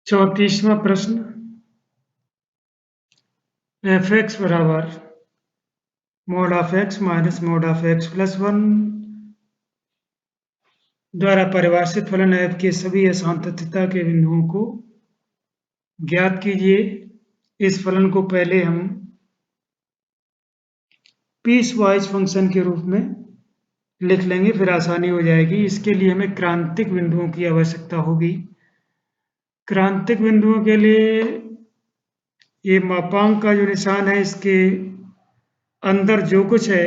34वां प्रश्न F x बराबर mode of x minus mode of x plus 1 द्वारा परिभाषित फलन f के सभी असांतत्यता के बिंदुओं को ज्ञात कीजिए। इस फलन को पहले हम पीस वाइज फंक्शन के रूप में लिख लेंगे, फिर आसानी हो जाएगी। इसके लिए हमें क्रांतिक बिंदुओं की आवश्यकता होगी। क्रांतिक बिंदुओं के लिए ये मापांक का जो निशान है, इसके अंदर जो कुछ है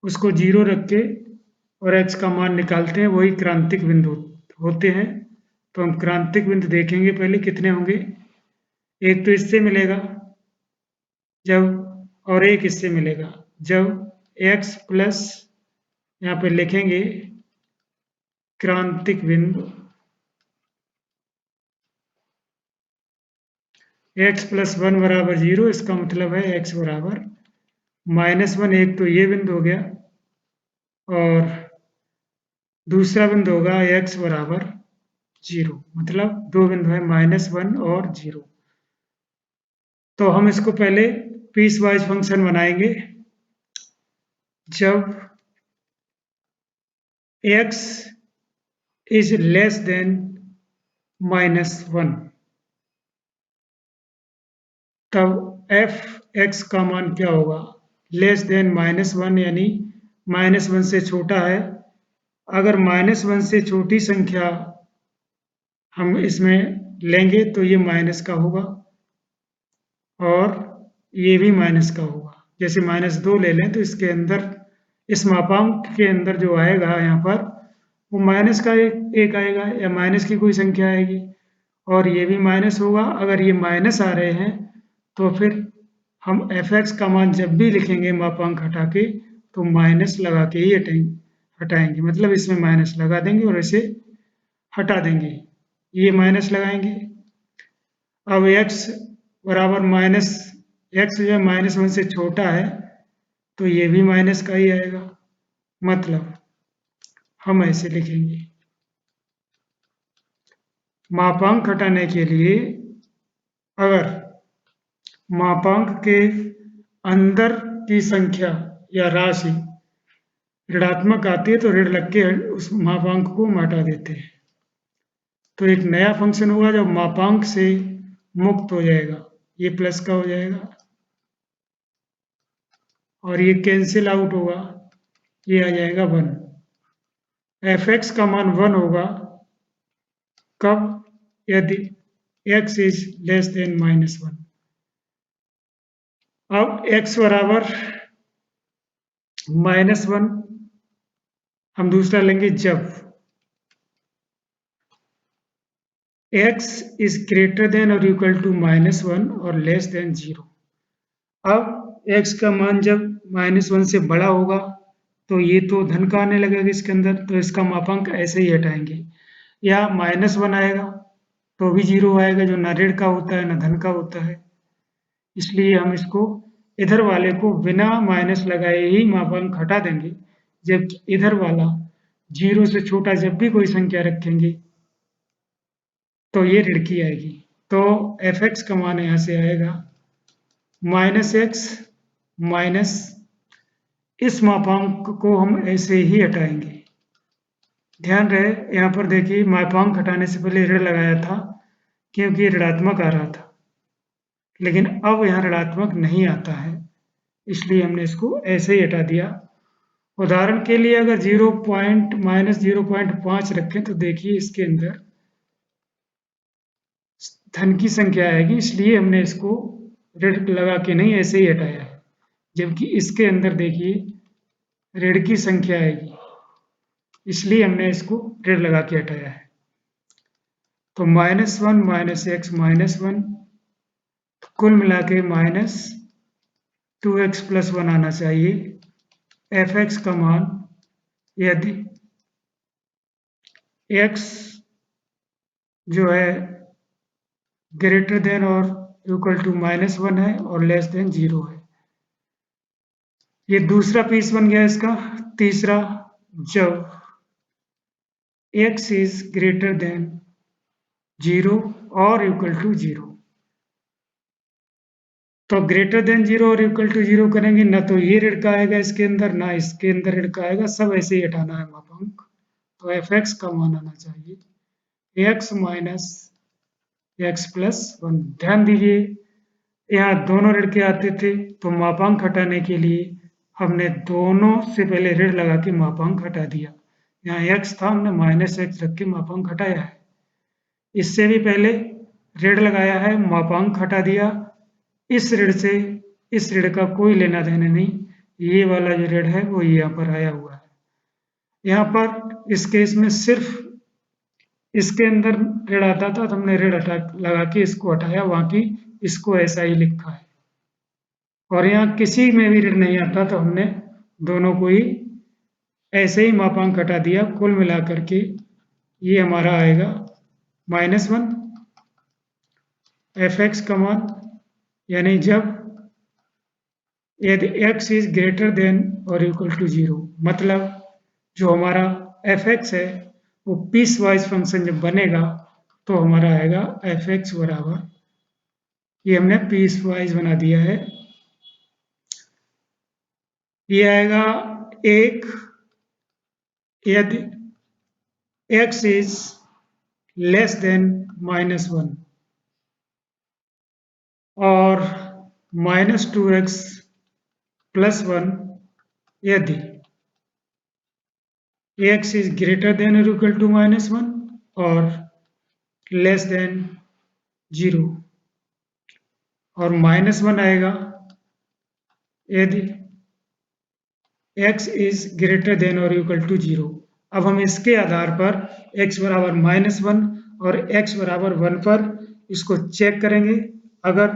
उसको 0 रख के और x का मान निकालते हैं, वही क्रांतिक बिंदु होते हैं। तो हम क्रांतिक बिंदु देखेंगे पहले कितने होंगे। एक तो इससे मिलेगा जब, और एक इससे मिलेगा जब x प्लस, यहाँ पे लिखेंगे क्रांतिक बिंदु x प्लस 1 बराबर 0। इसका मतलब है x बराबर -1। एक तो ये बिंदु हो गया और दूसरा बिंदु होगा x बराबर 0। मतलब दो बिंदु है -1 और 0। तो हम इसको पहले पीस वाइज फंक्शन बनाएंगे। जब x इज लेस देन -1 तब f x का मान क्या होगा। लेस देन -1 यानी -1 से छोटा है। अगर -1 से छोटी संख्या हम इसमें लेंगे तो ये माइनस का होगा और ये भी माइनस का होगा। जैसे -2 ले लें तो इसके अंदर, इस मापांक के अंदर जो आएगा यहाँ पर, वो माइनस का एक आएगा या माइनस की कोई संख्या आएगी, और ये भी माइनस होगा। अगर ये माइनस आ रहे हैं तो फिर हम f(x) का मान जब भी लिखेंगे मापांक हटा के, तो माइनस लगा के ही हटाएंगे। मतलब इसमें माइनस लगा देंगे और इसे हटा देंगे। ये माइनस लगाएंगे। अब x बराबर x जो है -1 से छोटा है, तो ये भी माइनस का ही आएगा। मतलब हम ऐसे लिखेंगे। मापांक हटाने के लिए अगर मापांक के अंदर की संख्या या राशि ऋणात्मक आती है तो ऋण लग के उस मापांक को हम हटा देते हैं। तो एक नया फंक्शन होगा जब मापांक से मुक्त हो जाएगा, ये प्लस का हो जाएगा और ये कैंसिल आउट होगा, ये आ जाएगा 1। f(x) का मान 1 होगा कब, यदि x इज लेस देन -1। अब x बराबर -1 हम दूसरा लेंगे जब x इज ग्रेटर देन और इक्वल टू -1 और लेस देन 0। अब x का मान जब -1 से बड़ा होगा तो ये तो धन का आने लगेगा इसके अंदर, तो इसका मापांक ऐसे ही हटाएंगे। या -1 आएगा तो भी 0 आएगा, जो ना ऋण का होता है ना धन का होता है। इसलिए हम इसको इधर वाले को बिना माइनस लगाए ही मापांक हटा देंगे, जबकि इधर वाला 0 से छोटा जब भी कोई संख्या रखेंगे तो ये ऋण की आएगी। तो f(x) का मान यहाँ से आएगा -x माइनस, इस मापांक को हम ऐसे ही हटाएंगे। ध्यान रहे यहाँ पर देखिए, मापांक हटाने से पहले ऋण लगाया था क्योंकि ऋणात्मक आ रहा था, लेकिन अब यहाँ ऋणात्मक नहीं आता है, इसलिए हमने इसको ऐसे ही हटा दिया। उदाहरण के लिए अगर -0.5 रखें तो देखिए इसके अंदर धन की संख्या आएगी, इसलिए हमने इसको ऋण लगा के नहीं ऐसे ही हटाया है। जबकि इसके अंदर देखिए ऋण की संख्या आएगी, इसलिए हमने इसको ऋण लगा के हटाया है। तो -1 -x -1, तो कुल मिला के -2x + 1 आना चाहिए। f(x) का मान यदि x जो है ग्रेटर देन और इक्वल टू -1 है और लेस देन 0 है। ये दूसरा पीस बन गया इसका। तीसरा, जब x इज ग्रेटर देन 0 और इक्वल टू 0। तो ग्रेटर देन 0 और इक्वल टू 0 करेंगे, ना तो ये ऋण का आएगा इसके अंदर, ना इसके अंदर ऋण का आएगा, सब ऐसे ही हटाना है मापांक। तो एफ एक्स का मान आना चाहिए एक्स माइनस एक्स प्लस 1। ध्यान दीजिए यहाँ दोनों ऋण के आते थे, तो मापांक हटाने के लिए हमने दोनों से पहले ऋण लगा के मापांक हटा दिया। यहाँ x था, हमने माइनस एक्स रख के मापांक हटाया है। इससे भी पहले ऋण लगाया है, मापांक हटा दिया। इस ऋण से इस ऋण का कोई लेना देना नहीं, ये वाला जो ऋण है वो यहाँ पर आया हुआ है। यहाँ पर इस केस में सिर्फ इसके अंदर ऋण आता था, तो हमने ऋण हटा लगा के इसको हटाया, बाकी इसको ऐसा ही लिखा है। और यहाँ किसी में भी ऋण नहीं आता, तो हमने दोनों को ही ऐसे ही मापांक हटा दिया। कुल मिलाकर के ये हमारा आएगा -1 एफ एक्स का मान, यानी जब यदि x इज ग्रेटर देन और इक्वल टू 0, मतलब जो हमारा एफ एक्स है वो पीस वाइज फंक्शन जब बनेगा तो हमारा आएगा एफ एक्स बराबर, ये हमने पीस वाइज बना दिया है, ये आएगा एक यदि x इज लेस देन -1 और -2x प्लस 1 यदि x इज ग्रेटर देन और इक्वल टू -1 और लेस देन 0, और -1 आएगा यदि x इज ग्रेटर देन और इक्वल टू 0। अब हम इसके आधार पर x बराबर -1 और x बराबर 1 पर इसको चेक करेंगे। अगर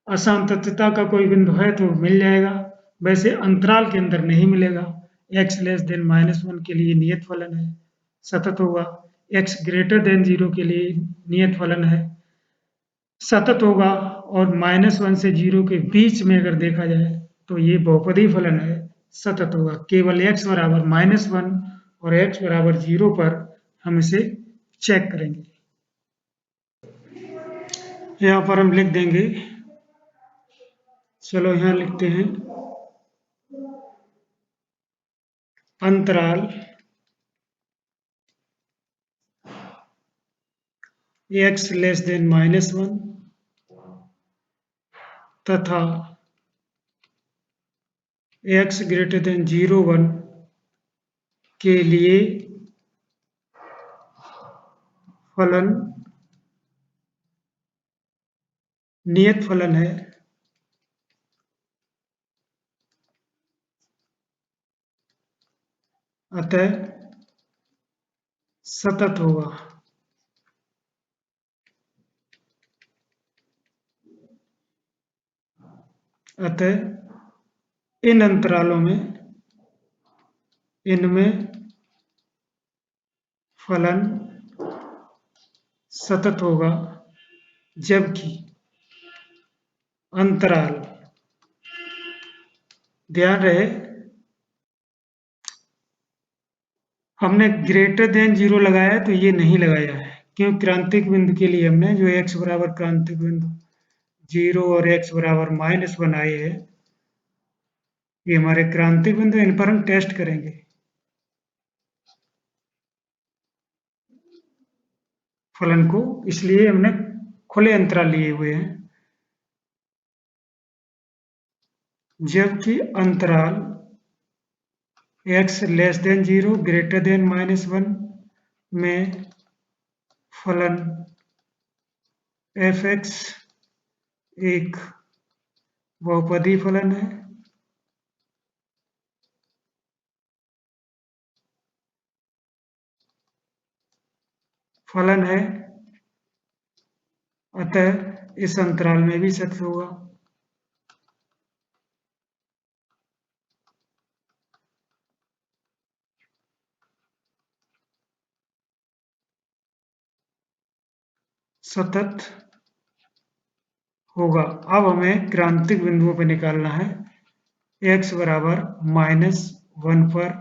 असांतत्यता का कोई बिंदु है तो मिल जाएगा, वैसे अंतराल के अंदर नहीं मिलेगा। x लेस देन -1 के लिए नियत फलन है, सतत होगा। x ग्रेटर देन 0 के लिए नियत फलन है, सतत होगा। और -1 से 0 के बीच में अगर देखा जाए तो ये बहुपदी फलन है, सतत होगा। केवल x बराबर -1 और x बराबर 0 पर हम इसे चेक करेंगे। यहाँ पर हम लिख देंगे, चलो यहाँ लिखते हैं अंतराल x लेस देन -1 तथा x ग्रेटर देन 0, 1 के लिए फलन नियत फलन है, अतः सतत होगा। अतः इन अंतरालों में इनमें फलन सतत होगा, जबकि अंतराल, ध्यान रहे हमने ग्रेटर देन 0 लगाया है तो ये नहीं लगाया है, क्यों? क्रांतिक बिंदु के लिए हमने जो x बराबर क्रांतिक बिंदु 0 और x बराबर -1 आए हैं, ये हमारे क्रांतिक बिंदु, इन पर हम टेस्ट करेंगे। फलन को इसलिए हमने खुले अंतराल लिए हुए हैं, जबकि अंतराल x less than 0 greater than -1 में फलन एफ एक्स एक बहुपदी फलन है, अतः इस अंतराल में भी सत्य होगा। सतत होगा। अब हमें क्रांतिक बिंदुओं पर निकालना है। x बराबर -1 पर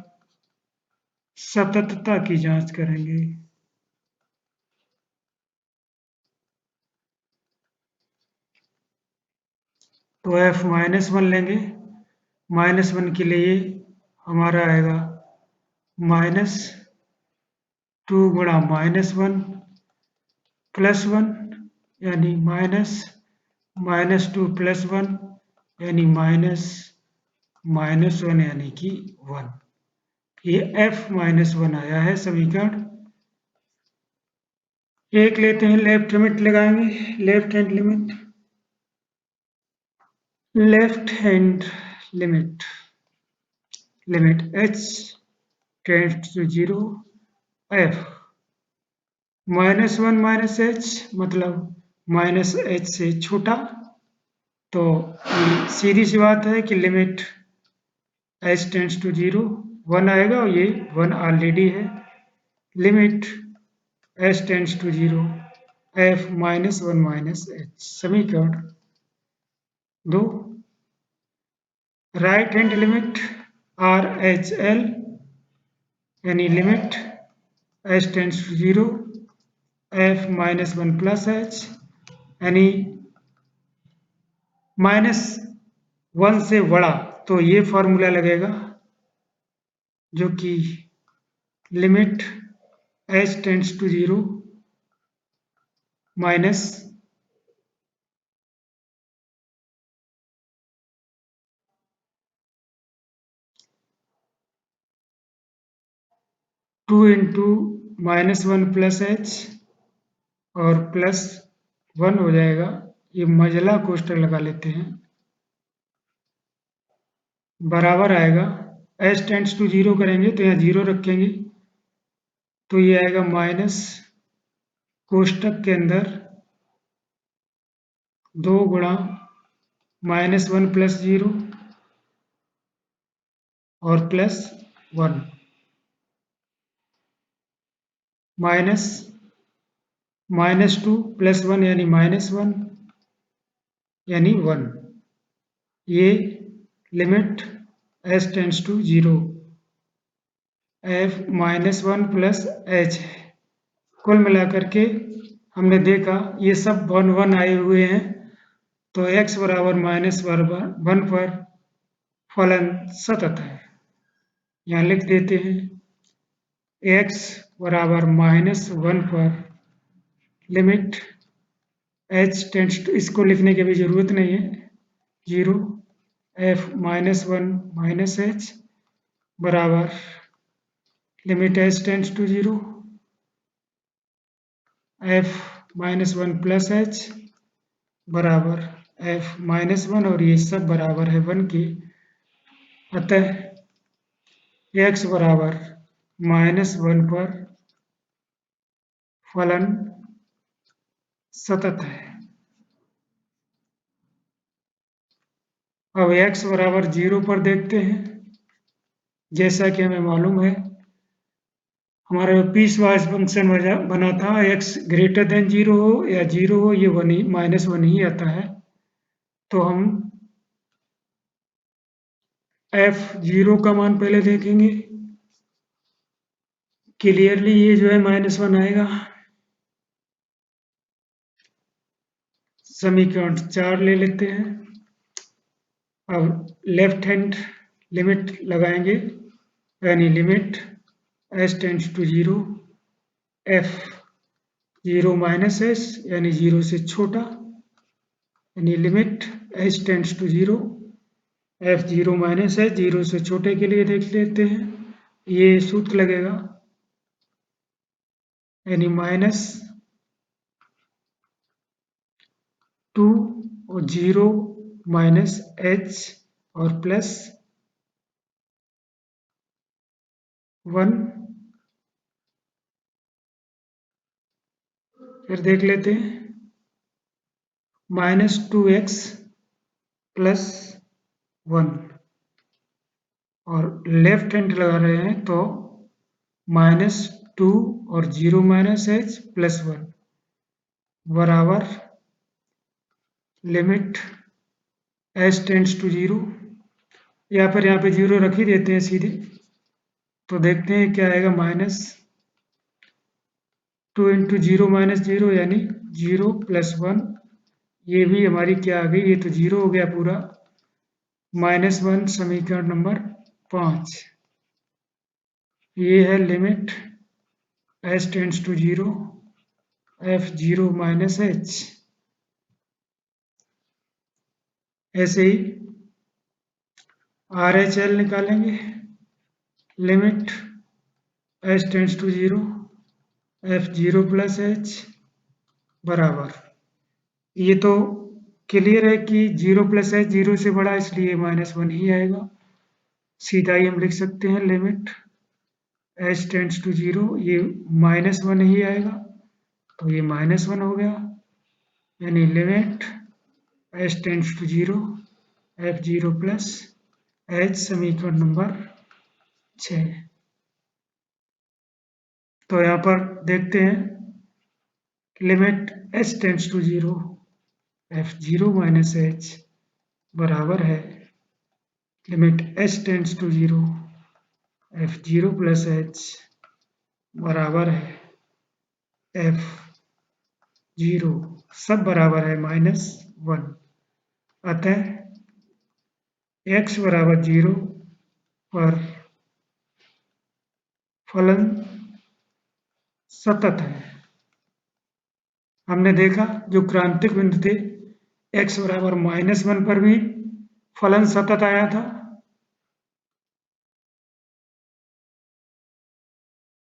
सततता की जांच करेंगे। तो एफ -1 लेंगे। -1 के लिए हमारा आएगा -2 गुणा -1 +1 यानी -2 +1 यानी -1 यानी कि 1। ये f-1 आया है समीकरण। एक लेते हैं, लेफ्ट लिमिट लगाएंगे। Left hand limit h tends to 0 f -1 h मतलब -h से छोटा। तो सीधी सी बात है कि लिमिट h टेंड्स टू 0 1 आएगा और ये 1 ऑलरेडी है। Limit h tends to 0 f -1 h। समीकरण 2। राइट हैंड लिमिट RHL यानी limit h tends to 0 f -1 plus h यानी -1 से बड़ा। तो ये फॉर्मूला लगेगा जो कि limit h tends to 0 minus two into -1 plus h और +1 हो जाएगा। ये मझला कोष्ठक लगा लेते हैं, बराबर आएगा h टेंड्स टू 0 करेंगे तो यहाँ 0 रखेंगे तो ये आएगा माइनस कोष्ठक के अंदर 2 गुणा -1 + 0 और +1 -2 + 1 यानी -1 यानी 1। ये limit h tends to 0 f -1 plus h है। कुल मिलाकर के हमने देखा ये सब 1 1 आए हुए हैं। तो x बराबर -1 पर फलन सतत है। यहाँ लिख देते हैं x बराबर -1 पर लिमिट h टेंड्स टू, इसको लिखने की भी जरूरत नहीं है, 0 f -1 h बराबर limit h tends to 0 f -1 plus h बराबर f -1 और ये सब बराबर है 1 के। अतः x बराबर -1 पर फलन सतत है। अब x बराबर 0 पर देखते हैं। जैसा कि हमें मालूम है हमारा पीस वाइज फंक्शन बना था, x ग्रेटर देन 0 हो या 0 हो, ये -1 ही आता है। तो हम f0 का मान पहले देखेंगे। क्लियरली ये जो है -1 आएगा। समीकरण 4 ले लेते हैं। अब लेफ्ट हैंड लिमिट लगाएंगे यानी limit h tends to 0 f 0 -s यानी 0 से छोटा यानी limit h tends to 0 f 0 -s 0 से छोटे के लिए देख लेते हैं। ये सूत्र लगेगा यानी -2 और 0 -h और +1। फिर देख लेते हैं -2x + 1 और लेफ्ट हैंड लगा रहे हैं तो -2 और 0 -h +1 बराबर लिमिट h टेंड्स टू 0 या फिर यहाँ पे 0 रख ही देते हैं सीधे। तो देखते हैं क्या आएगा, -2 × 0 -0 यानी 0 + 1 ये भी हमारी क्या आ गई, ये तो 0 हो गया पूरा। -1 समीकरण नंबर 5। ये है limit h tends to 0 f0 minus h। ऐसे ही RHL निकालेंगे, limit h tends to 0 f0 plus h बराबर, ये तो क्लियर है कि 0 प्लस h 0 से बड़ा, इसलिए -1 ही आएगा। सीधा ही हम लिख सकते हैं लिमिट h टेंड्स टू 0, ये -1 ही आएगा, तो ये -1 हो गया, यानी limit h tends to 0 f0 plus h, समीकरण नंबर 6। तो यहाँ पर देखते हैं, limit h tends to 0 f0 minus h बराबर है limit h tends to 0 f0 plus h बराबर है f0, सब बराबर है -1। अतः x बराबर 0 पर फलन सतत है। हमने देखा जो क्रांतिक बिंदु थे, x बराबर -1 पर भी फलन सतत आया था,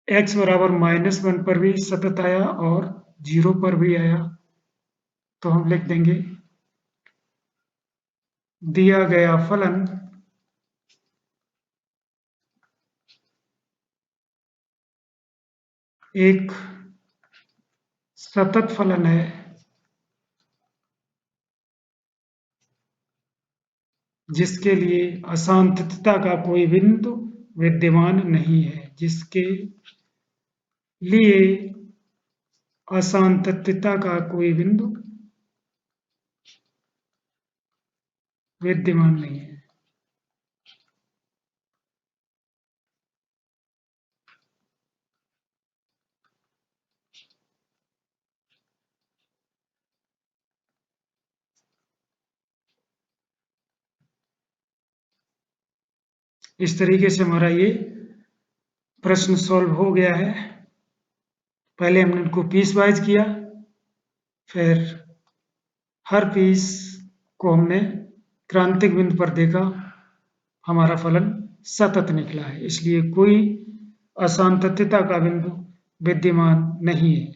x बराबर -1 पर भी सतत आया और 0 पर भी आया। तो हम लिख देंगे दिया गया फलन एक सतत फलन है जिसके लिए असांतत्यता का कोई बिंदु विद्यमान नहीं है, जिसके लिए असांतत्यता का कोई बिंदु विद्यमान नहीं है। इस तरीके से हमारा ये प्रश्न सॉल्व हो गया है। पहले हमने इनको पीस वाइज किया, फिर हर पीस को हमने क्रांतिक बिंदु पर देखा, हमारा फलन सतत निकला है, इसलिए कोई असांतत्यता का बिंदु विद्यमान नहीं है।